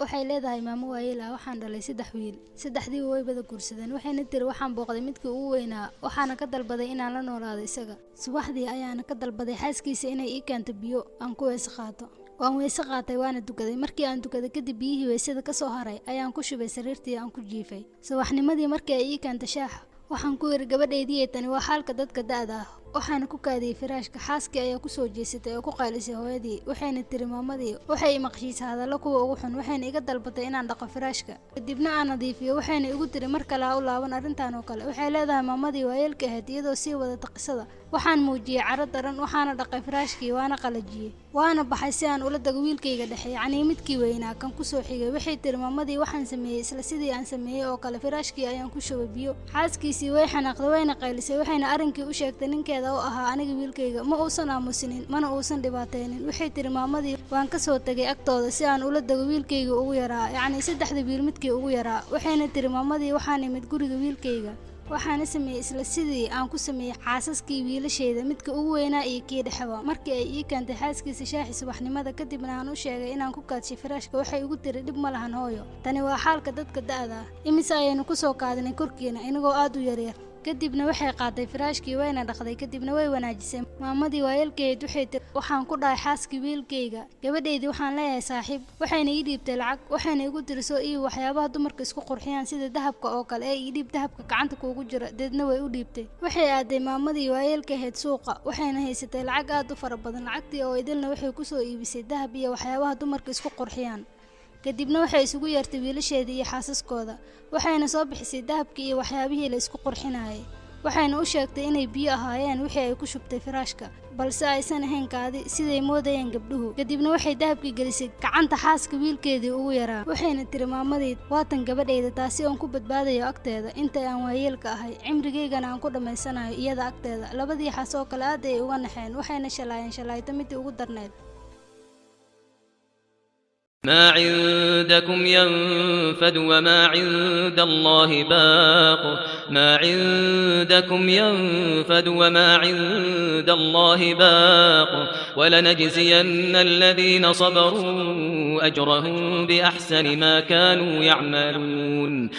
waxay leedahay maamo waayela waxaan dhalay 3 wiil saddexdii way bada guursadeen waxayna tiri waxaan booqday midkii ugu weynaa waxaana ka dalbaday inaan la noolaado isaga subaxdii ayaana ka dalbaday xaaskiisa inay ii keento biyo aan ku wees qaato waan wees qaatay waana dukaday markii aan dukaday kadib biyihii weesada ka soo haray ayaan ku shubay sariirtii aan ku jiifay subaxnimadii markii ay ii keento shaah waxaan ku yiri gabadheedii tani waa xaalka dadka da'da ah waxaan ku kaadiyay firaashka xaaskii ayaa ku soo jeesatay oo ku qaylisay hooyadii waxayna tiri maamadii waxay maqshiisay hadallo kuwa ugu xun waxayna iga dalbatay inaan dhaqo firaashka kadibna aan nadiifiyo waxayna igu tiri mar kale u laaban arrintan oo kale waxay leedahay maamadii waayeelka ahayd iyadoo sii wada qisada waxaan muujiyay caro daran waxaana dhaqay firaashkii waana qalajiyay waana baxay si aan ula dago wiilkayga dhexe yacni midkii weynaa kan ku soo xigay waxay tiri maamadii waxaan sameeyay isla sidii aan sameeyay oo kale firaashkii ayaan ku shubay biyo xaaskiisii way xanaaqday wayna qaylisay waxayna arrinkii u sheegtay ninkeeda oo ahaa aniga wiilkayga ma uusan aamusinin mana uusan dhibaateynin waxay tiri maamadii waan ka soo tagay agtooda si aan ula dago wiilkayga ugu yaraa yacni 3 wiil midkii ugu yaraa waxayna tiri maamadii waxaan imid guriga wiilkayga waxaan sameeyay isla sidii aan ku sameeyay xaasaskii wiilasheeda midka ugu weynaa iyo kii dhexba markii ay ii keentay xaaskiisa shaaxi subaxnimada kadibna aan u sheegay inaan ku kaadshay firaashka waxay ugu tiri dhib ma lahan hooyo tani waa xaalka dadka da'da ah imise ayaynu ku soo qaadinay korkiina inagoo aad u yaryar kadibna waxay qaaday firaashkii wayna dhaqday kadibna way wanaajisay maamadii waayelkeed waxay tiri waxaan ku dhahay xaaskii wiilkayga gabadheedii waxaan leeyahay saaxiib waxayna ii dhiibtay lacag waxayna igu tiri soo ii waxyaabaha dumarka isku qurxiyaan sida dahabka oo kale ee ii dhiib dahabka gacanta kuugu jira deedna way u dhiibtay waxay aaday maamadii waayelkeed suuqa waxayna haysatay lacag aad u fara badan lacagtii oo idilna waxay ku soo iibisay dahab iyo waxyaabaha dumarka isku qurxiyaan kadibna waxay isugu yeertay wiilasheedii iyo xaasaskooda waxayna soo bixisay dahabkii iyo waxyaabihii la isku qurxinayay waxayna u sheegtay inay biyo ahaayeen wixii ay ku shubtay firaashka balse aysan ahayn kaadi siday moodayeen gabdhuhu kadibna waxay dahabkii gelisay gacanta xaaska wiilkeedii ugu yaraa waxayna tiri maamadii waatan gabadheeda taasi oon ku badbaadayo agteeda inta aan waayeelka ahay cimrigeygana aan ku dhammaysanayo iyada agteeda labadii xaas oo kale aad ay uga naxeen waxayna shalaayeen shalayto midii ugu darneed ما عندكم ينفد وما عند الله باق ما عندكم ينفد وما عند الله باق ولنجزين الذين صبروا أجرهم بأحسن ما كانوا يعملون